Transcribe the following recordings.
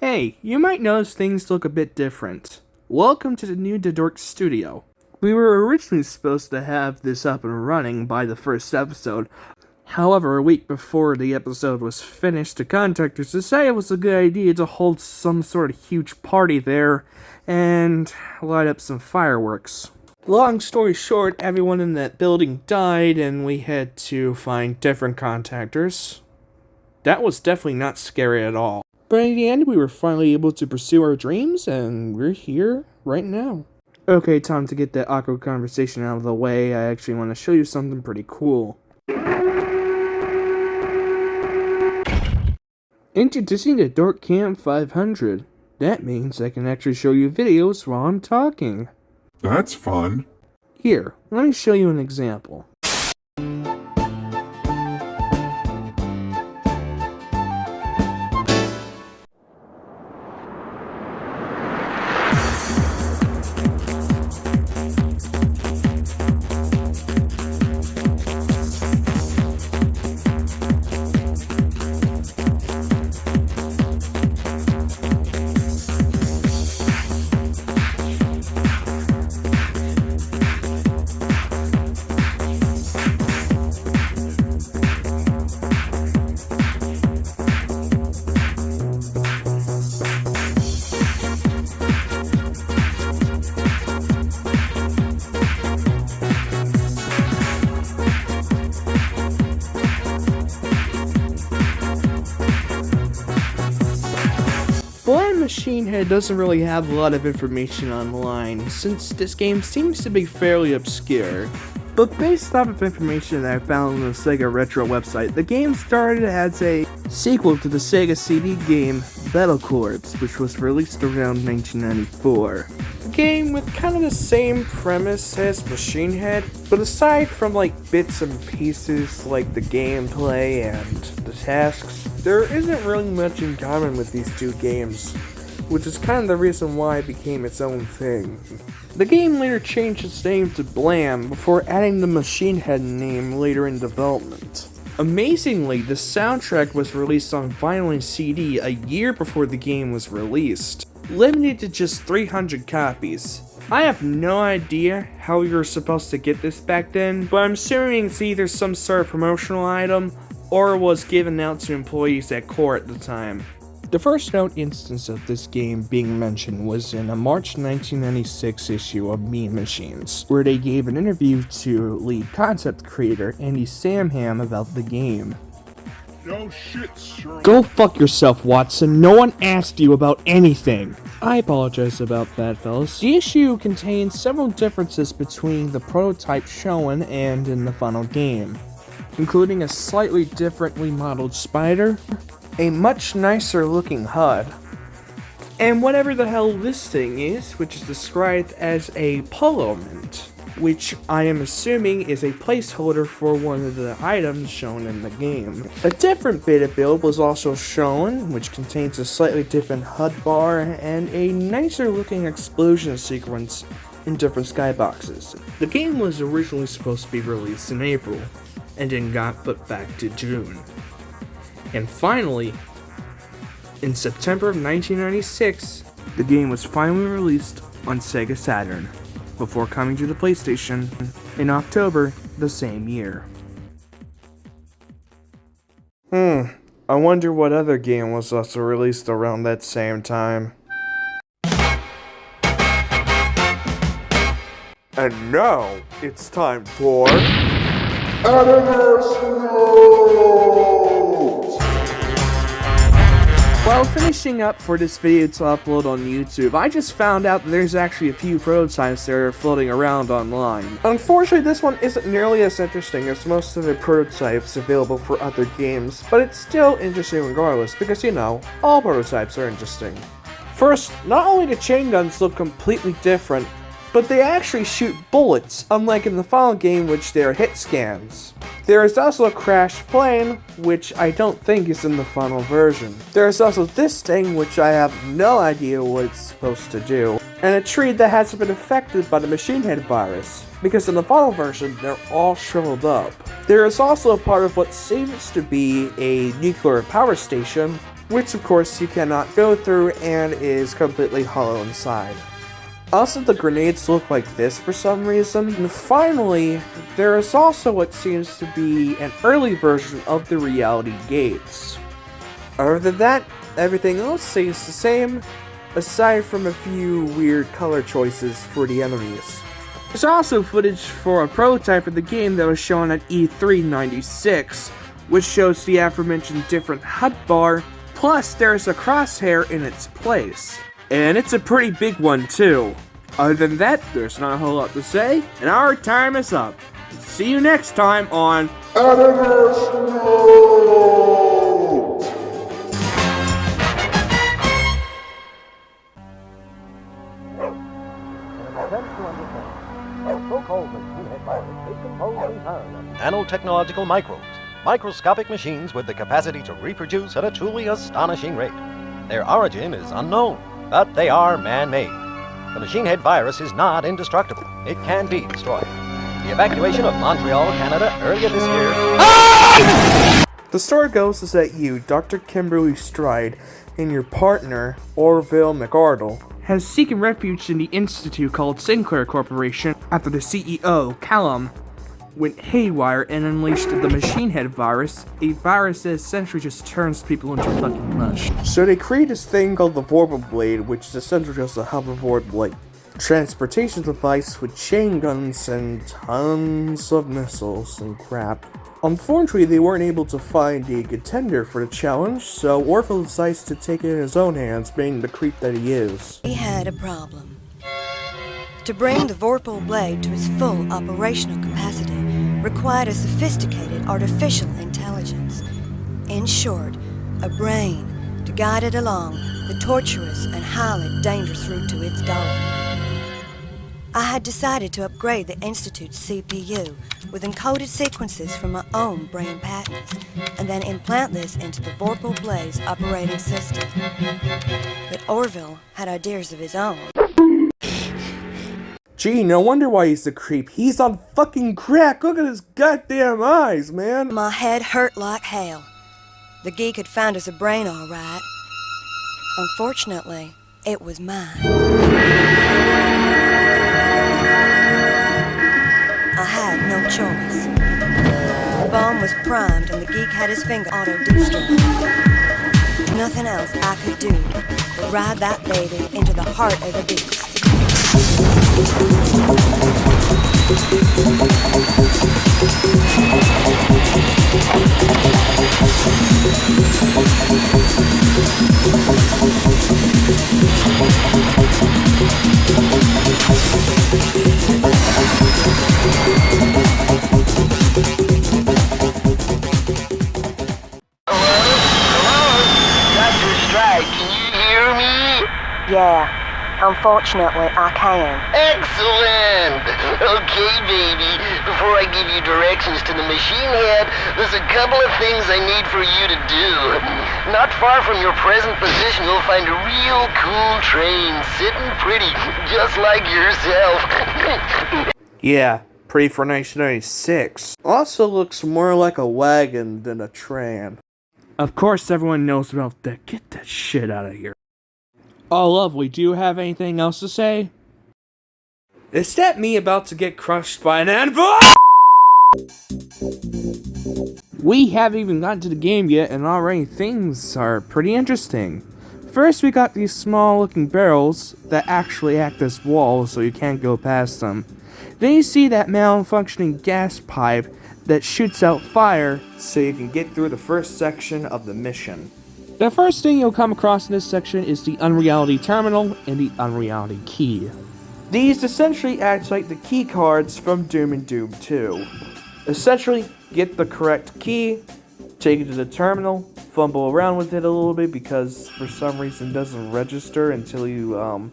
Hey, you might notice things look a bit different. Welcome to the new Dadork studio. We were originally supposed to have this up and running by the first episode. However, a week before the episode was finished, the contractors decided it was a good idea to hold some sort of huge party there and light up some fireworks. Long story short, everyone in that building died and we had to find different contractors. That was definitely not scary at all. But in the end, we were finally able to pursue our dreams, and we're here right now. Okay, time to get that awkward conversation out of the way. I actually want to show you something pretty cool. Introducing the Dadork Cam 500. That means I can actually show you videos while I'm talking. That's fun. Here, let me show you an example. Blam Machinehead doesn't really have a lot of information online, since this game seems to be fairly obscure. But based off of information that I found on the Sega Retro website, the game started as a sequel to the Sega CD game Ballad, which was released around 1994. A game with kind of the same premise as Machinehead, but aside from like bits and pieces like the gameplay and the tasks, there isn't really much in common with these two games, which is kind of the reason why it became its own thing. The game later changed its name to Blam before adding the Machinehead name later in development. Amazingly, the soundtrack was released on vinyl and CD a year before the game was released, limited to just 300 copies. I have no idea how you were supposed to get this back then, but I'm assuming it's either some sort of promotional item or was given out to employees at core at the time. The first known instance of this game being mentioned was in a March 1996 issue of Mean Machines, where they gave an interview to lead concept creator Andy Samham about the game. No shit, sir. Go fuck yourself, Watson. No one asked you about anything. I apologize about that, fellas. The issue contains several differences between the prototype shown and in the final game, including a slightly differently modeled spider, a much nicer looking HUD, and whatever the hell this thing is, which is described as a polo mint, which I am assuming is a placeholder for one of the items shown in the game. A different beta build was also shown, which contains a slightly different HUD bar and a nicer looking explosion sequence in different skyboxes. The game was originally supposed to be released in April, and then got put back to June. And finally, in September of 1996, the game was finally released on Sega Saturn, before coming to the PlayStation in October the same year. I wonder what other game was also released around that same time. And now, it's time for While finishing up for this video to upload on YouTube, I just found out that there's actually a few prototypes that are floating around online. Unfortunately, this one isn't nearly as interesting as most of the prototypes available for other games, but it's still interesting regardless, because you know, all prototypes are interesting. First, not only do chainguns look completely different, but they actually shoot bullets, unlike in the final game, which they are hit scans. There is also a crashed plane, which I don't think is in the final version. There is also this thing, which I have no idea what it's supposed to do, and a tree that hasn't been affected by the Machinehead virus, because in the final version, they're all shriveled up. There is also a part of what seems to be a nuclear power station, which of course you cannot go through and is completely hollow inside. Also, the grenades look like this for some reason. And finally, there is also what seems to be an early version of the reality gates. Other than that, everything else stays the same, aside from a few weird color choices for the enemies. There's also footage for a prototype of the game that was shown at E3 '96, which shows the aforementioned different HUD bar, plus there's a crosshair in its place. And it's a pretty big one too. Other than that, there's not a whole lot to say, and our time is up. See you next time on Editor's Note! So-called Machinehead virus is composed entirely of nanotechnological microbes, microscopic machines with the capacity to reproduce at a truly astonishing rate. Their origin is unknown, but they are man-made. The Machinehead virus is not indestructible. It can be destroyed. The evacuation of Montreal, Canada, earlier this year... The story goes is that you, Dr. Kimberly Stride, and your partner, Orville Mcardle, has seeking refuge in the institute called Sinclair Corporation after the CEO, Callum, went haywire and unleashed the Machinehead virus, a virus that essentially just turns people into fucking mush. So they create this thing called the Vorpal Blade, which is essentially just a hoverboard like transportation device with chainguns and tons of missiles and crap. Unfortunately, they weren't able to find a contender for the challenge, so Orville decides to take it in his own hands, being the creep that he is. He had a problem. To bring the Vorpal Blade to its full operational capacity required a sophisticated artificial intelligence. In short, a brain to guide it along the tortuous and highly dangerous route to its goal. I had decided to upgrade the Institute's CPU with encoded sequences from my own brain patterns, and then implant this into the Vorpal Blade's operating system. But Orville had ideas of his own. Gee, no wonder why he's a creep. He's on fucking crack. Look at his goddamn eyes, man. My head hurt like hell. The geek had found us a brain all right. Unfortunately, it was mine. I had no choice. The bomb was primed and the geek had his finger auto-destruct. Nothing else I could do but ride that baby into the heart of the beast. Yeah, unfortunately, I can. Excellent! Okay, baby, before I give you directions to the Machinehead, there's a couple of things I need for you to do. Not far from your present position, you'll find a real cool train sitting pretty, just like yourself. Yeah, pretty for 1996. Also looks more like a wagon than a tram. Of course, everyone knows about that. Get that shit out of here. Oh, lovely. Do you have anything else to say? Is that me about to get crushed by an anvil? We haven't even gotten to the game yet, and already things are pretty interesting. First, we got these small-looking barrels that actually act as walls, so you can't go past them. Then you see that malfunctioning gas pipe that shoots out fire, so you can get through the first section of the mission. The first thing you'll come across in this section is the Unreality Terminal and the Unreality Key. These essentially act like the key cards from Doom and Doom 2. Essentially, get the correct key, take it to the terminal, fumble around with it a little bit because for some reason it doesn't register until you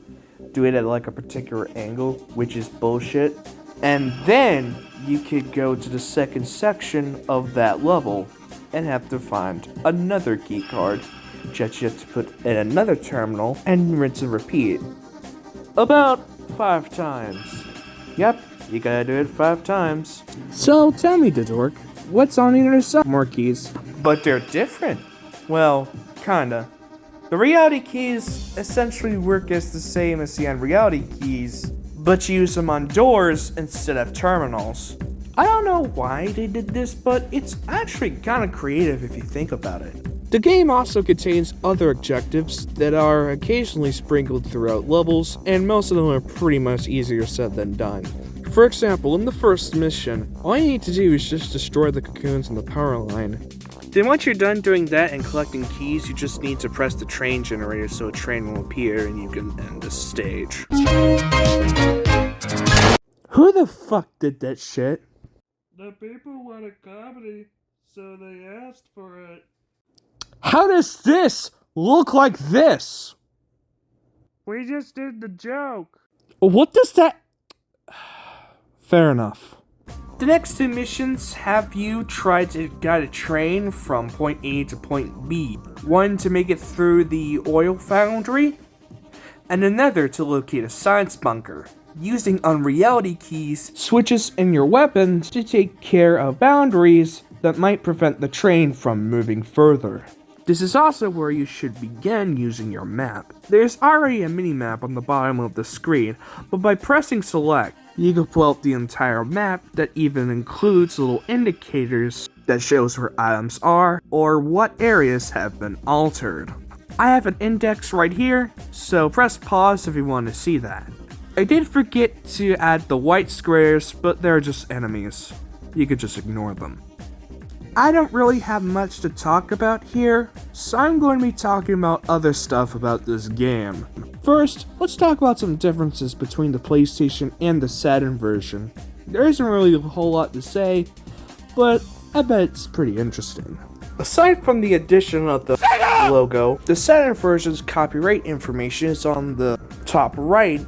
do it at like a particular angle, which is bullshit. And then you could go to the second section of that level and have to find another key card, which you have to put in another terminal and rinse and repeat. About 5 times. Yep, you gotta do it 5 times. So tell me, Dadork, what's on the other side? More keys. But they're different. Well, Kinda. The reality keys essentially work as the same as the unreality keys, but you use them on doors instead of terminals. I don't know why they did this, but it's actually kinda creative if you think about it. The game also contains other objectives that are occasionally sprinkled throughout levels, and most of them are pretty much easier said than done. For example, in the first mission, all you need to do is just destroy the cocoons on the power line. Then once you're done doing that and collecting keys, you just need to press the train generator so a train will appear and you can end the stage. Who the fuck did that shit? The people wanted comedy, so they asked for it. How does this look like this? We just did the joke. What does that... Fair enough. The next two missions have you try to guide a train from point A to point B. One to make it through the oil foundry, and another to locate a science bunker, using unreality keys, switches, and your weapons to take care of boundaries that might prevent the train from moving further. This is also where you should begin using your map. There's already a mini-map on the bottom of the screen, but by pressing select, you can pull out the entire map that even includes little indicators that shows where items are or what areas have been altered. I have an index right here, so press pause if you want to see that. I did forget to add the white squares, but they're just enemies. You could just ignore them. I don't really have much to talk about here, so I'm going to be talking about other stuff about this game. First, let's talk about some differences between the PlayStation and the Saturn version. There isn't really a whole lot to say, but I bet it's pretty interesting. Aside from the addition of the logo, the Saturn version's copyright information is on the top right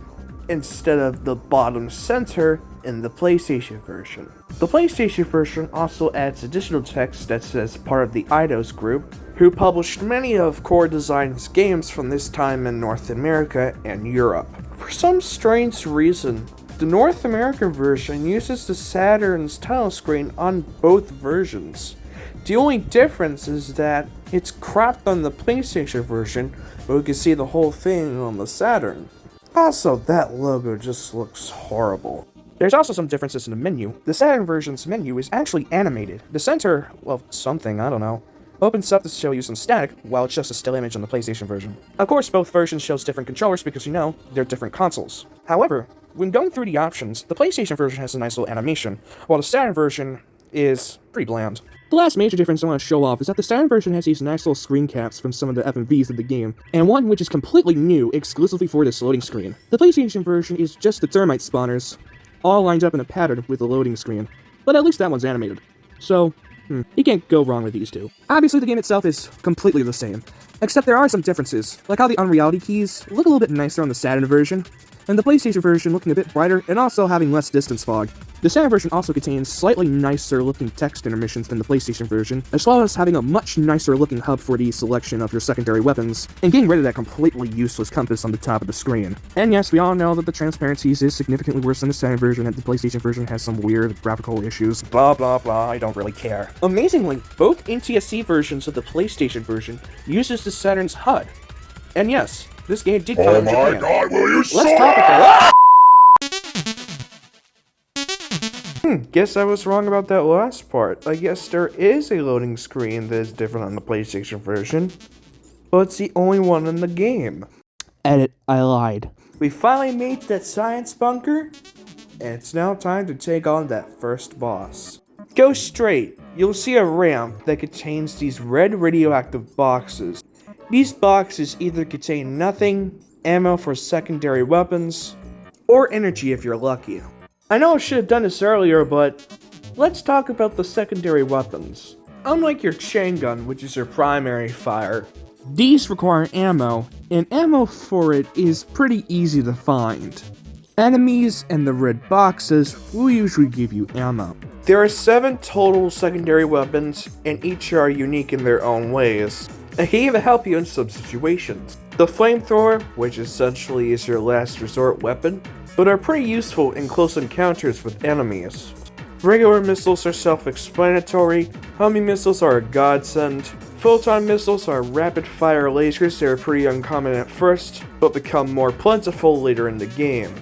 instead of the bottom center in the PlayStation version. The PlayStation version also adds additional text that says part of the Eidos group, who published many of Core Design's games from this time in North America and Europe. For some strange reason, the North American version uses the Saturn's title screen on both versions. The only difference is that it's cropped on the PlayStation version, but we can see the whole thing on the Saturn. Also, that logo just looks horrible. There's also some differences in the menu. The Saturn version's menu is actually animated. The center, well, something, I don't know, opens up to show you some static, while it's just a still image on the PlayStation version. Of course, both versions shows different controllers because, they're different consoles. However, when going through the options, the PlayStation version has a nice little animation, while the Saturn version is pretty bland. The last major difference I want to show off is that the Saturn version has these nice little screen caps from some of the FMVs of the game, and one which is completely new exclusively for this loading screen. The PlayStation version is just the Termite spawners, all lined up in a pattern with the loading screen, but at least that one's animated. So, you can't go wrong with these two. Obviously the game itself is completely the same, except there are some differences, like how the unreality keys look a little bit nicer on the Saturn version, and the PlayStation version looking a bit brighter and also having less distance fog. The Saturn version also contains slightly nicer looking text intermissions than the PlayStation version, as well as having a much nicer looking hub for the selection of your secondary weapons, and getting rid of that completely useless compass on the top of the screen. And yes, we all know that the transparency is significantly worse than the Saturn version, and the PlayStation version has some weird graphical issues. Blah blah blah, I don't really care. Amazingly, both NTSC versions of the PlayStation version uses the Saturn's HUD. And yes, this game did come in Japan. Oh my god, will you Let's talk about Guess I was wrong about that last part. I guess there is a loading screen that is different on the PlayStation version, but it's the only one in the game. Edit, I lied. We finally made that science bunker, and it's now time to take on that first boss. Go straight. You'll see a ramp that contains these red radioactive boxes. These boxes either contain nothing, ammo for secondary weapons, or energy if you're lucky. I know I should have done this earlier, but let's talk about the secondary weapons. Unlike your chaingun, which is your primary fire, these require ammo, and ammo for it is pretty easy to find. Enemies and the red boxes will usually give you ammo. There are 7 total secondary weapons, and each are unique in their own ways, and can even help you in some situations. The flamethrower, which essentially is your last resort weapon, but are pretty useful in close encounters with enemies. Regular missiles are self-explanatory, homing missiles are a godsend, Photon missiles are rapid-fire lasers that are pretty uncommon at first, but become more plentiful later in the game.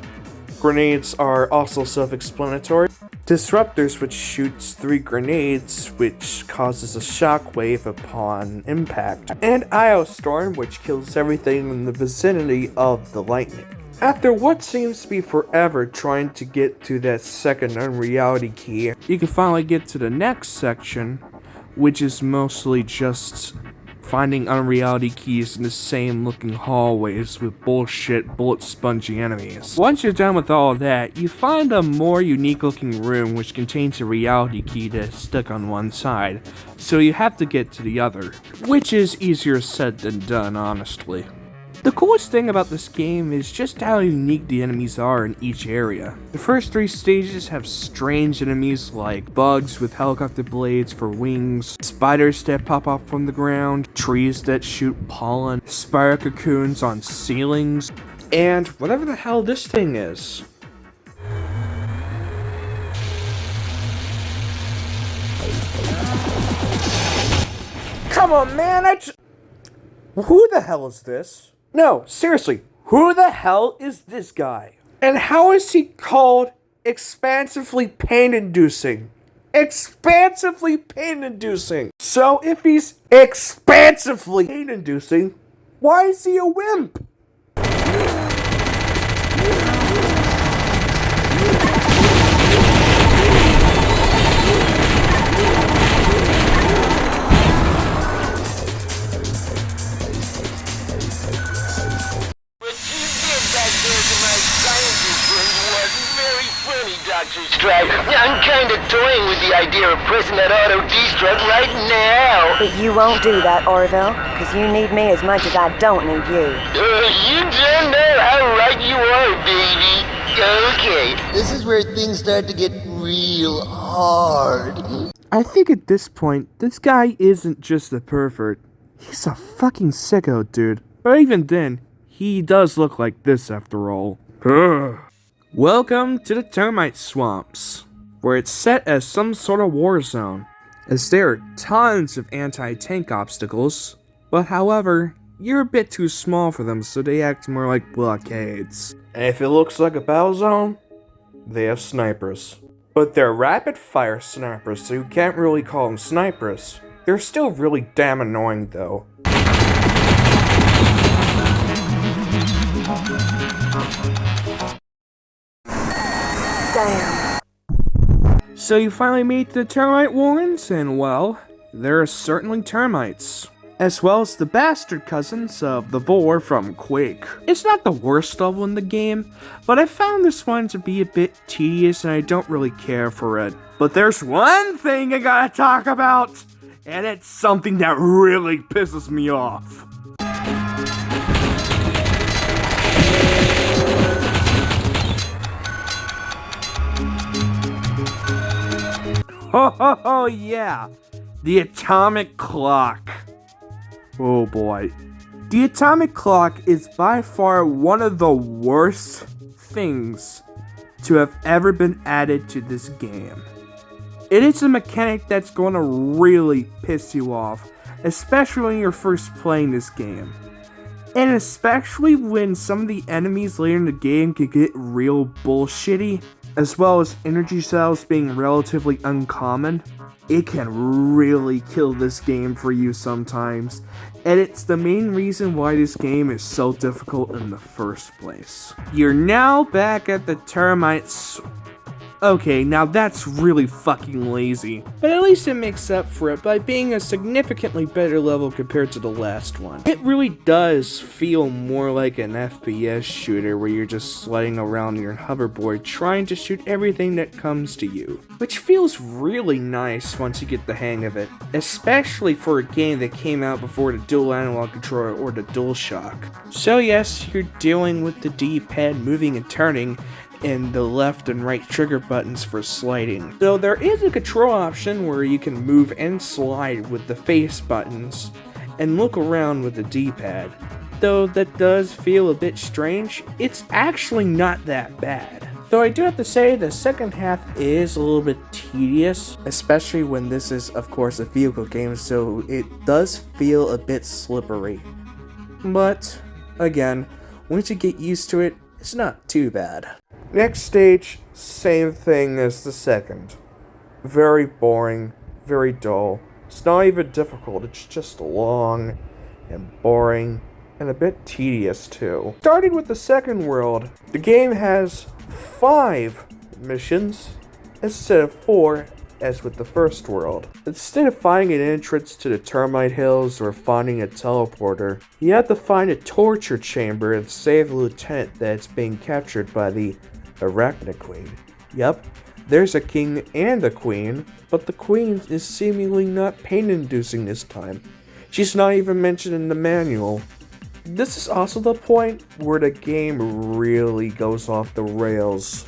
Grenades are also self-explanatory. Disruptors, which shoots 3 grenades, which causes a shockwave upon impact. And Io Storm, which kills everything in the vicinity of the lightning. After what seems to be forever trying to get to that second unreality key, you can finally get to the next section, which is mostly just finding unreality keys in the same looking hallways with bullshit bullet spongy enemies. Once you're done with all that, you find a more unique looking room which contains a reality key that's stuck on one side, so you have to get to the other, which is easier said than done, honestly. The coolest thing about this game is just how unique the enemies are in each area. The first 3 stages have strange enemies like bugs with helicopter blades for wings, spiders that pop up from the ground, trees that shoot pollen, spider cocoons on ceilings, and whatever the hell this thing is. Come on, man, Who the hell is this? No, seriously, who the hell is this guy? And how is he called expansively pain-inducing? Expansively pain-inducing! So if he's expansively pain-inducing, why is he a wimp? Dr. Stride, I'm kinda toying with the idea of pressing that auto-destruct right now. But you won't do that, Orville, because you need me as much as I don't need you. You don't know how right you are, baby. Okay, this is where things start to get real hard. I think at this point, this guy isn't just a pervert. He's a fucking sicko, dude. But even then, he does look like this after all. Welcome to the Termite Swamps, where it's set as some sort of war zone, as there are tons of anti-tank obstacles, but however, you're a bit too small for them, so they act more like blockades. And if it looks like a battle zone, they have snipers. But they're rapid-fire snipers, so you can't really call them snipers. They're still really damn annoying though. Damn. So you finally meet the termite warrens, and well, there are certainly termites. As well as the bastard cousins of the Vor from Quake. It's not the worst level in the game, but I found this one to be a bit tedious and I don't really care for it. But there's one thing I gotta talk about, and it's something that really pisses me off. Oh yeah, the atomic clock. Oh boy. The atomic clock is by far one of the worst things to have ever been added to this game. It is a mechanic that's going to really piss you off, especially when you're first playing this game. And especially when some of the enemies later in the game can get real bullshitty, as well as energy cells being relatively uncommon. It can really kill this game for you sometimes, and it's the main reason why this game is so difficult in the first place. You're now back at the termites. Okay, now that's really fucking lazy, but at least it makes up for it by being a significantly better level compared to the last one. It really does feel more like an FPS shooter where you're just sliding around your hoverboard trying to shoot everything that comes to you, which feels really nice once you get the hang of it, especially for a game that came out before the dual analog controller or the DualShock. So yes, you're dealing with the D-pad moving and turning, and the left and right trigger buttons for sliding. Though there is a control option where you can move and slide with the face buttons, and look around with the D-pad. Though that does feel a bit strange, it's actually not that bad. Though I do have to say the second half is a little bit tedious, especially when this is of course a vehicle game, so it does feel a bit slippery. But again, once you get used to it, it's not too bad. Next stage, same thing as the second. Very boring, very dull. It's not even difficult, it's just long and boring and a bit tedious too. Starting with the second world, the game has 5 missions instead of 4 as with the first world. Instead of finding an entrance to the Termite Hills or finding a teleporter, you have to find a torture chamber and save the lieutenant that's being captured by the Arachnid Queen. Yep, there's a king and a queen, but the queen is seemingly not pain-inducing this time. She's not even mentioned in the manual. This is also the point where the game really goes off the rails.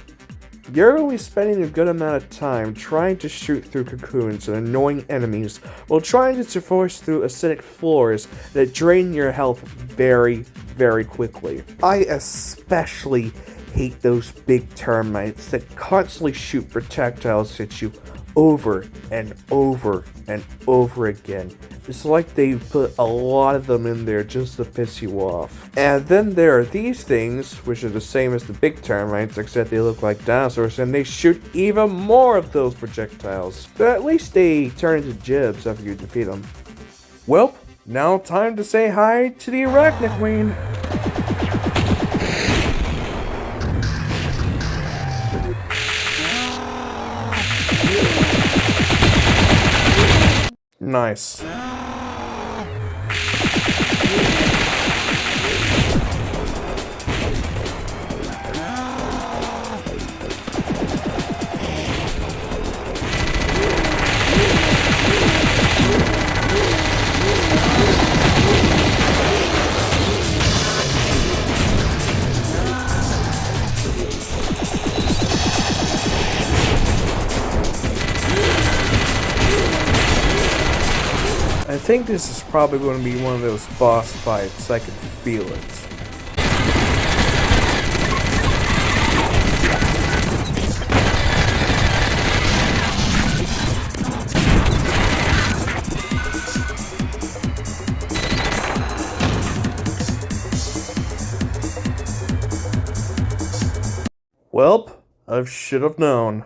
You're only spending a good amount of time trying to shoot through cocoons and annoying enemies while trying to traverse through acidic floors that drain your health very, very quickly. I especially hate those big termites that constantly shoot projectiles at you over and over and over again. It's like they put a lot of them in there just to piss you off. And then there are these things, which are the same as the big termites, except they look like dinosaurs, and they shoot even more of those projectiles. But at least they turn into jibs after you defeat them. Well, now time to say hi to the Arachnid Queen. Nice. I think this is probably going to be one of those boss fights. I can feel it. Welp, I should have known.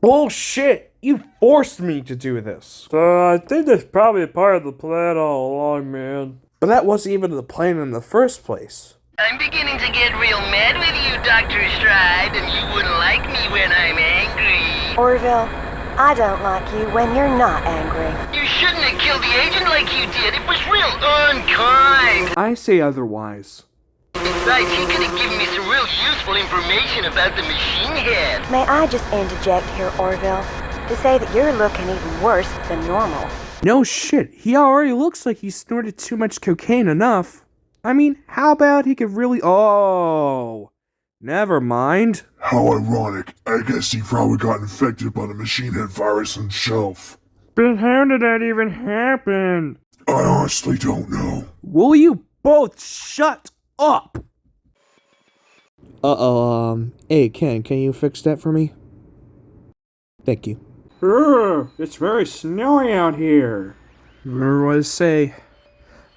Bullshit! You forced me to do this! I think that's probably a part of the plan all along, man. But that wasn't even the plan in the first place. I'm beginning to get real mad with you, Dr. Stride, and you wouldn't like me when I'm angry. Orville, I don't like you when you're not angry. You shouldn't have killed the agent like you did. It was real unkind. I say otherwise. Besides, he could have given me some real useful information about the Machinehead. May I just interject here, Orville, to say that you're looking even worse than normal. No shit, he already looks like he snorted too much cocaine enough. I mean, how about he could really— oh, never mind. How ironic. I guess he probably got infected by the Machinehead virus himself. But how did that even happen? I honestly don't know. Will you both shut up? Hey Ken, can you fix that for me? Thank you. It's very snowy out here. Remember what I say,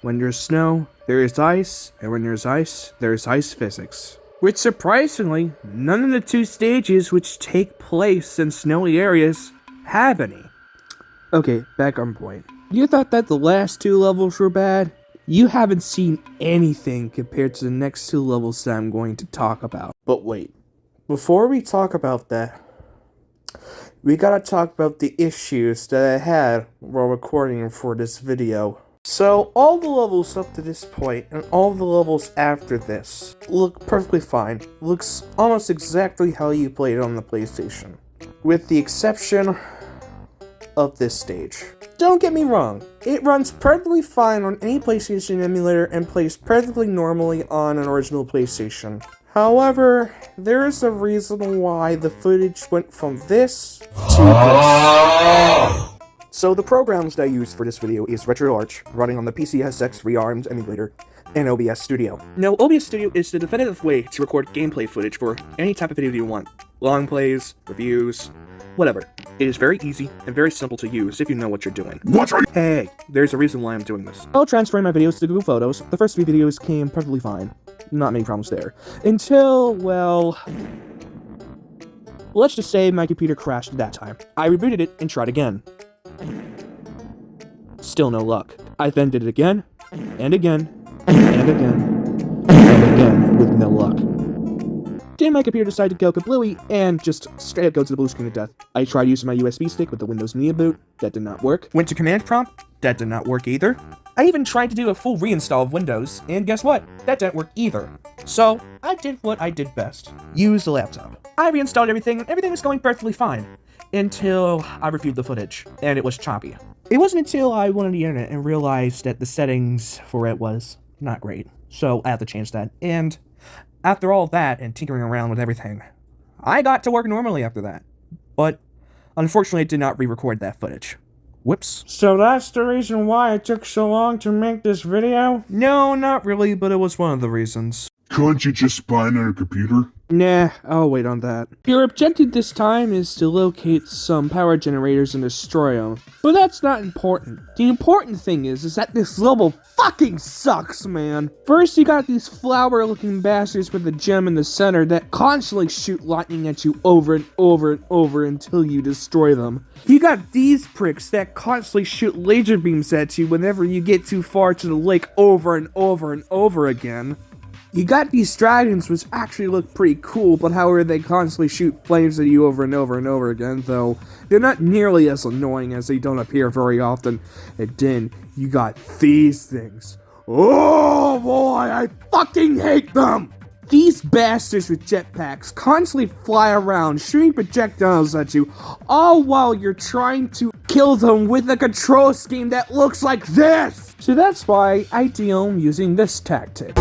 when there's snow, there is ice, and when there's ice, there's ice physics. Which surprisingly, none of the 2 stages which take place in snowy areas have any. Okay, back on point. You thought that the last 2 levels were bad? You haven't seen anything compared to the next 2 levels that I'm going to talk about. But wait, before we talk about that, we gotta talk about the issues that I had while recording for this video. So, all the levels up to this point, and all the levels after this, look perfectly fine. Looks almost exactly how you played it on the PlayStation. With the exception of this stage. Don't get me wrong, it runs perfectly fine on any PlayStation emulator and plays perfectly normally on an original PlayStation. However, there is a reason why the footage went from this to this. So the programs that I used for this video is RetroArch, running on the PCSX Rearmed emulator, and OBS Studio. Now, OBS Studio is the definitive way to record gameplay footage for any type of video you want. Long plays, reviews, whatever. It is very easy and very simple to use if you know what you're doing. What are you? Hey, there's a reason why I'm doing this. While transferring my videos to Google Photos, the first few videos came perfectly fine. Not many problems there. Until, well... let's just say my computer crashed at that time. I rebooted it and tried again. Still no luck. I then did it again, and again, and again, and again, with no luck. Then my computer decided to go kablooey and just straight up go to the blue screen of death. I tried using my USB stick with the Windows Media Boot. That did not work. Went to command prompt. That did not work either. I even tried to do a full reinstall of Windows, and guess what? That didn't work either. So, I did what I did best. Use the laptop. I reinstalled everything, and everything was going perfectly fine. Until I reviewed the footage, and it was choppy. It wasn't until I went on the internet and realized that the settings for it was not great. So, I had to change that, and... after all that and tinkering around with everything, I got to work normally after that. But, unfortunately, I did not re-record that footage. Whoops. So that's the reason why it took so long to make this video? No, not really, but it was one of the reasons. Couldn't you just spy on your computer? Nah, I'll wait on that. Your objective this time is to locate some power generators and destroy them. But that's not important. The important thing is that this level fucking sucks, man. First, you got these flower-looking bastards with a gem in the center that constantly shoot lightning at you over and over and over until you destroy them. You got these pricks that constantly shoot laser beams at you whenever you get too far to the lake over and over and over again. You got these dragons, which actually look pretty cool, but however they constantly shoot flames at you over and over and over again, though they're not nearly as annoying as they don't appear very often. And then you got these things. Oh boy, I fucking hate them! These bastards with jetpacks constantly fly around, shooting projectiles at you, all while you're trying to kill them with a control scheme that looks like this! So that's why I deal using this tactic.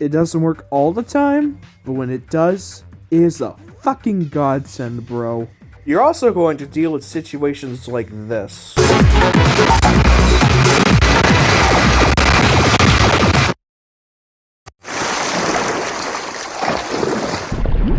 It doesn't work all the time, but when it does, it is a fucking godsend, bro. You're also going to deal with situations like this.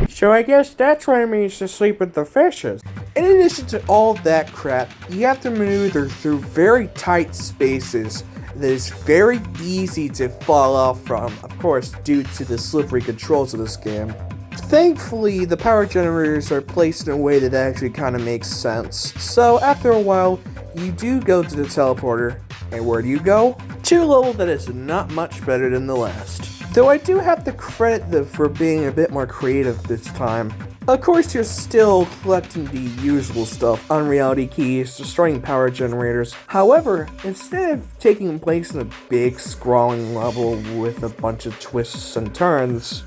So I guess that's what it means to sleep with the fishes. In addition to all that crap, you have to maneuver through very tight spaces that is very easy to fall off from, of course, due to the slippery controls of this game. Thankfully, the power generators are placed in a way that actually kind of makes sense. So after a while, you do go to the teleporter, and where do you go? To a level that is not much better than the last. Though I do have to credit them for being a bit more creative this time. Of course, you're still collecting the usual stuff, unreality keys, destroying power generators. However, instead of taking place in a big, sprawling level with a bunch of twists and turns,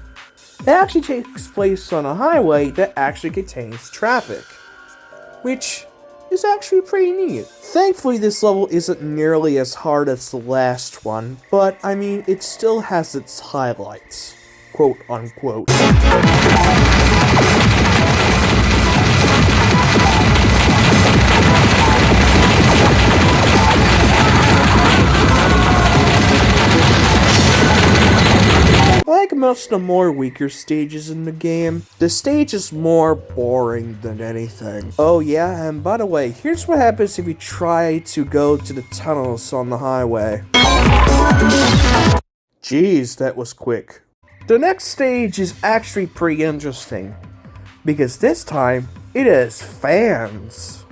it actually takes place on a highway that actually contains traffic, which is actually pretty neat. Thankfully, this level isn't nearly as hard as the last one, but I mean, it still has its highlights, quote unquote. Like most of the more weaker stages in the game, the stage is more boring than anything. Oh yeah, and by the way, here's what happens if you try to go to the tunnels on the highway. Jeez, that was quick. The next stage is actually pretty interesting, because this time, it is fans.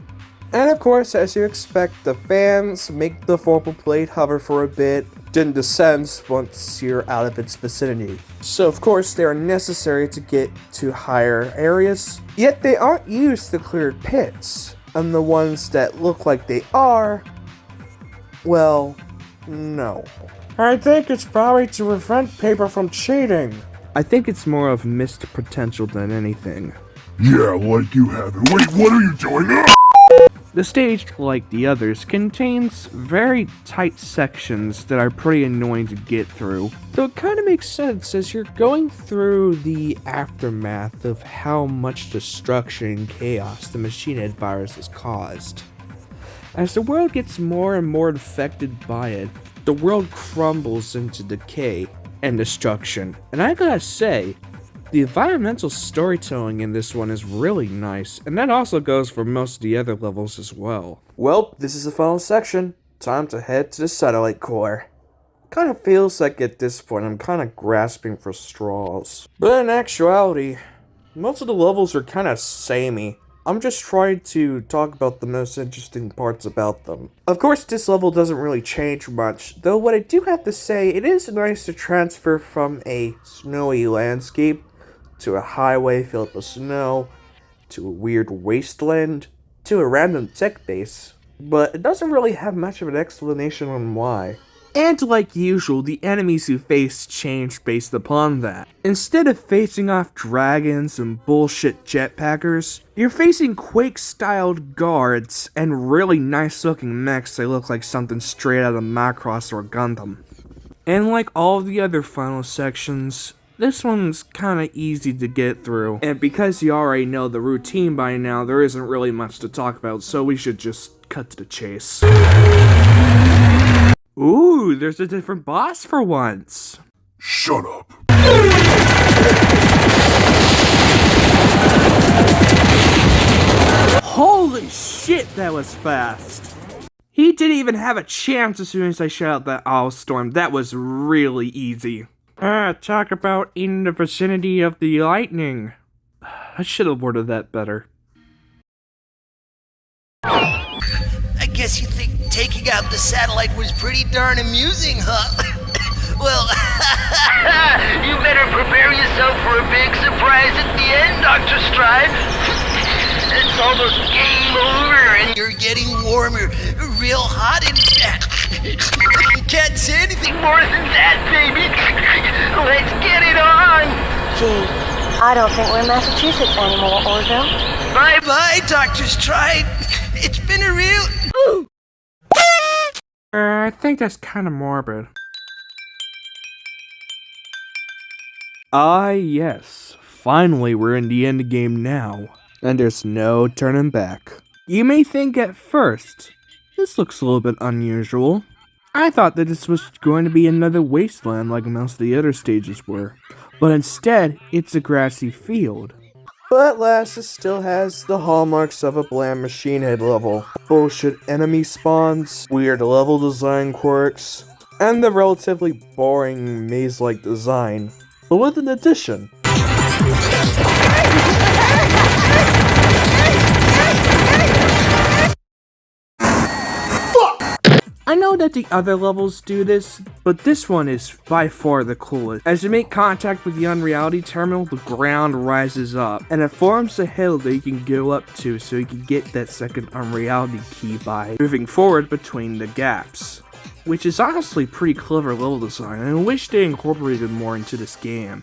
And of course, as you expect, the fans make the Vorpal Blade hover for a bit, then descends once you're out of its vicinity. So of course they are necessary to get to higher areas, yet they aren't used to clear pits, and the ones that look like they are, well, no. I think it's probably to prevent people from cheating. I think it's more of missed potential than anything. Yeah, like you haven't. Wait, what are you doing? The stage, like the others, contains very tight sections that are pretty annoying to get through. So it kind of makes sense as you're going through the aftermath of how much destruction and chaos the Machinehead virus has caused. As the world gets more and more infected by it, the world crumbles into decay and destruction. And I gotta say, the environmental storytelling in this one is really nice, and that also goes for most of the other levels as well. Well, this is the final section. Time to head to the Satallite core. Kinda feels like at this point I'm kinda grasping for straws. But in actuality, most of the levels are kinda samey. I'm just trying to talk about the most interesting parts about them. Of course, this level doesn't really change much, though what I do have to say, it is nice to transfer from a snowy landscape to a highway filled with snow, to a weird wasteland, to a random tech base, but it doesn't really have much of an explanation on why. And like usual, the enemies you face change based upon that. Instead of facing off dragons and bullshit jetpackers, you're facing Quake-styled guards and really nice-looking mechs that look like something straight out of Macross or Gundam. And like all the other final sections, this one's kinda easy to get through, and because you already know the routine by now, there isn't really much to talk about, so we should just cut to the chase. Ooh, there's a different boss for once! Shut up. Holy shit, that was fast! He didn't even have a chance as soon as I shut out that owl storm. That was really easy. Talk about in the vicinity of the lightning. I should have worded that better. I guess you think taking out the satellite was pretty darn amusing, huh? Well, you better prepare yourself for a big surprise at the end, Dr. Stride. It's almost game over and you're getting warmer, real hot in fact. Can't say anything more than that, baby. Let's get it on. Gee, I don't think we're in Massachusetts anymore, Orville. Bye-bye, Dr. Stride. It's been a real... I think that's kinda morbid. Ah, yes. Finally, we're in the end game now. And there's no turning back. You may think at first, this looks a little bit unusual. I thought that this was going to be another wasteland like most of the other stages were. But instead, it's a grassy field. But at last, it still has the hallmarks of a Blam Machinehead level. Bullshit enemy spawns, weird level design quirks, and the relatively boring maze-like design. But with an addition. I know that the other levels do this, but this one is by far the coolest. As you make contact with the unreality terminal, the ground rises up, and it forms a hill that you can go up to so you can get that second unreality key by moving forward between the gaps. Which is honestly pretty clever level design, and I wish they incorporated more into this game.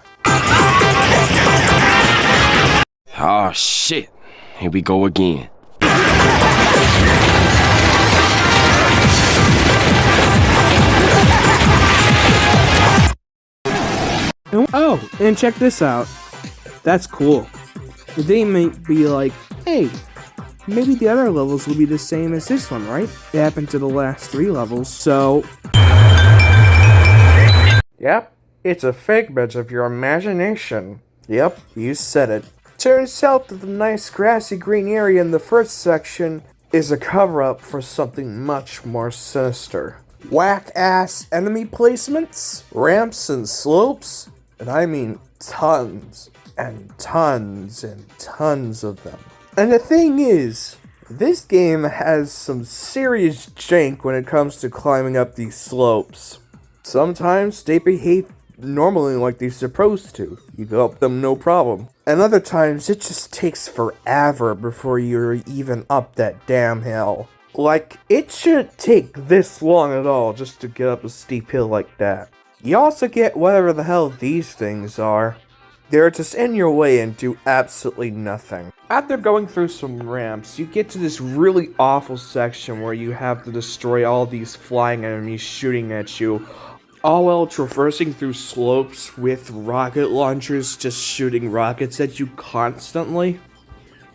Oh shit, here we go again. Oh, and check this out. That's cool. They may be like, hey, maybe the other levels will be the same as this one, right? It happened to the last 3 levels, so... Yep, it's a figment of your imagination. Yep, you said it. Turns out that the nice grassy green area in the first section is a cover-up for something much more sinister. Whack-ass enemy placements, ramps and slopes, and I mean tons and tons and tons of them. And the thing is, this game has some serious jank when it comes to climbing up these slopes. Sometimes they behave normally like they're supposed to. You go up them no problem. And other times it just takes forever before you're even up that damn hill. Like, it shouldn't take this long at all just to get up a steep hill like that. You also get whatever the hell these things are. They're just in your way and do absolutely nothing. After going through some ramps, you get to this really awful section where you have to destroy all these flying enemies shooting at you, all while traversing through slopes with rocket launchers just shooting rockets at you constantly.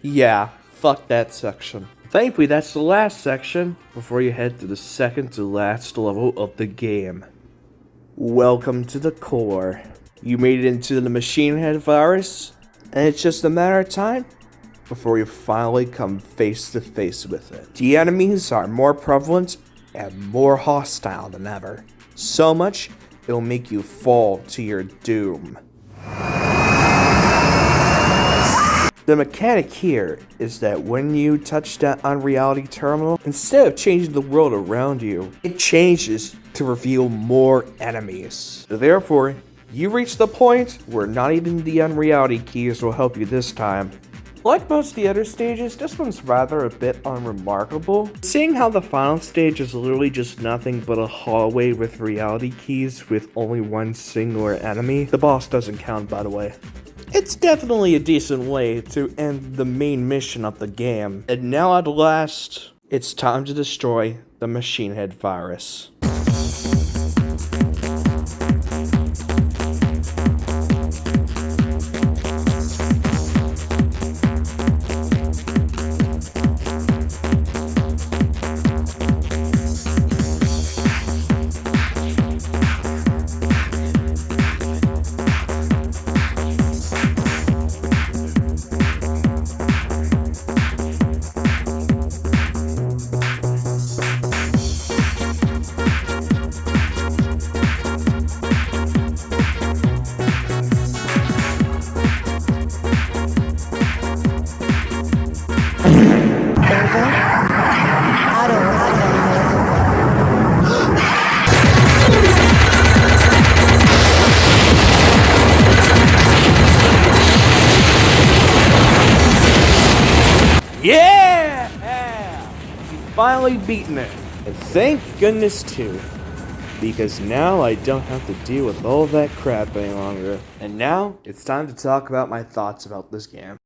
Yeah, fuck that section. Thankfully, that's the last section before you head to the second to last level of the game. Welcome to the core. You made it into the Machinehead virus, and it's just a matter of time before you finally come face to face with it. The enemies are more prevalent and more hostile than ever. So much, it'll make you fall to your doom. The mechanic here is that when you touch that unreality terminal, instead of changing the world around you, it changes to reveal more enemies. Therefore, you reach the point where not even the unreality keys will help you this time. Like most of the other stages, this one's rather a bit unremarkable. Seeing how the final stage is literally just nothing but a hallway with reality keys with only one singular enemy. The boss doesn't count, by the way. It's definitely a decent way to end the main mission of the game. And now at last, it's time to destroy the Machinehead virus. Yeah! You've finally beaten it. And thank goodness too. Because now I don't have to deal with all that crap any longer. And now, it's time to talk about my thoughts about this game.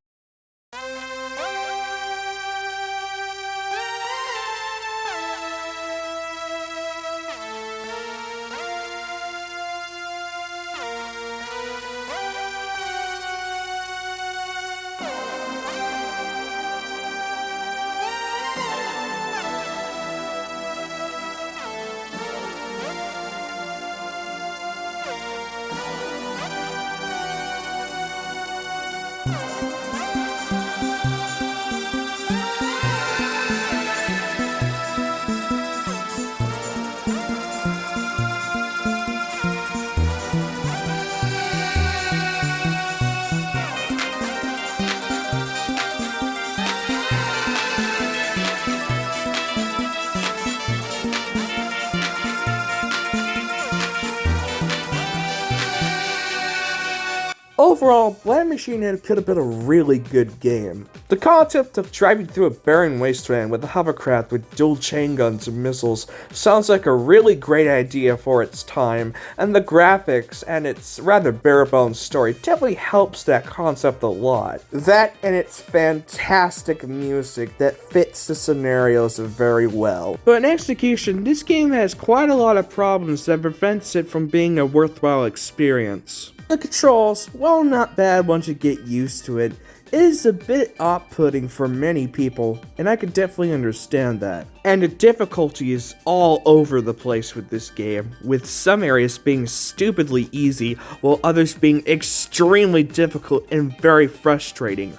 Overall, Blam Machinehead could have been a really good game. The concept of driving through a barren wasteland with a hovercraft with dual chainguns and missiles sounds like a really great idea for its time, and the graphics and its rather bare-bones story definitely helps that concept a lot. That and its fantastic music that fits the scenarios very well. But in execution, this game has quite a lot of problems that prevents it from being a worthwhile experience. The controls, while not bad once you get used to it, is a bit off-putting for many people, and I could definitely understand that. And the difficulty is all over the place with this game, with some areas being stupidly easy, while others being extremely difficult and very frustrating.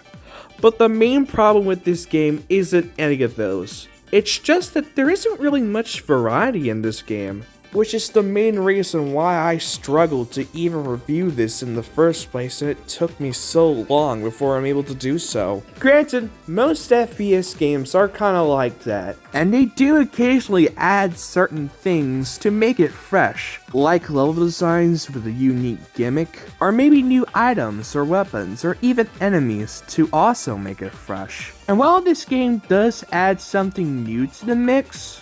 But the main problem with this game isn't any of those. It's just that there isn't really much variety in this game, which is the main reason why I struggled to even review this in the first place, and it took me so long before I'm able to do so. Granted, most FPS games are kinda like that, and they do occasionally add certain things to make it fresh, like level designs with a unique gimmick, or maybe new items or weapons, or even enemies to also make it fresh. And while this game does add something new to the mix,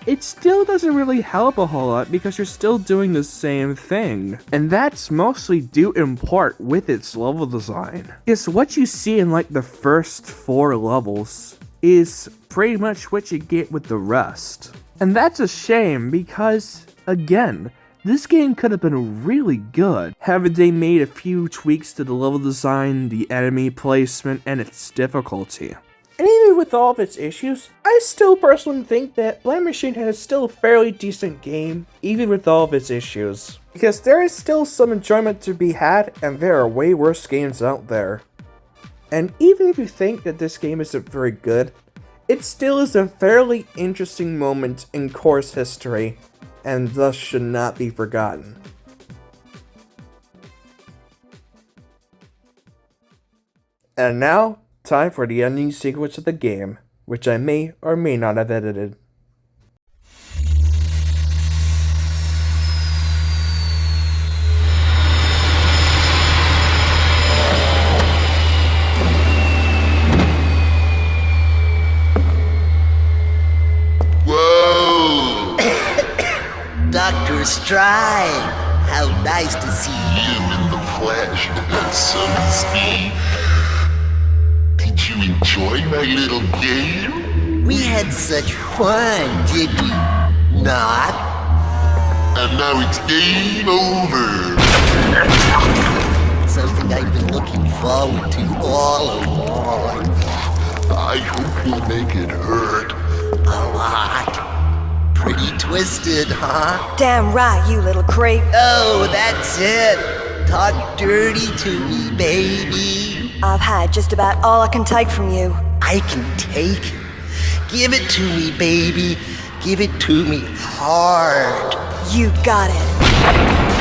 it still doesn't really help a whole lot because you're still doing the same thing. And that's mostly due in part with its level design. Because what you see in like the first 4 levels is pretty much what you get with the rest. And that's a shame because, again, this game could have been really good had they made a few tweaks to the level design, the enemy placement, and its difficulty. And even with all of its issues, I still personally think that Blam Machinehead is still a fairly decent game, even with all of its issues. Because there is still some enjoyment to be had, and there are way worse games out there. And even if you think that this game isn't very good, it still is a fairly interesting moment in course history, and thus should not be forgotten. And now, time for the ending sequence of the game, which I may or may not have edited. Whoa! Dr. Stride, how nice to see you in the flesh, so to speak. Did you enjoy my little game? We had such fun, did we not? And now it's game over. Something I've been looking forward to all along. I hope you'll make it hurt a lot. Pretty twisted, huh? Damn right, you little creep. Oh, that's it. Talk dirty to me, baby. I've had just about all I can take from you. I can take it. Give it to me, baby. Give it to me hard. You got it.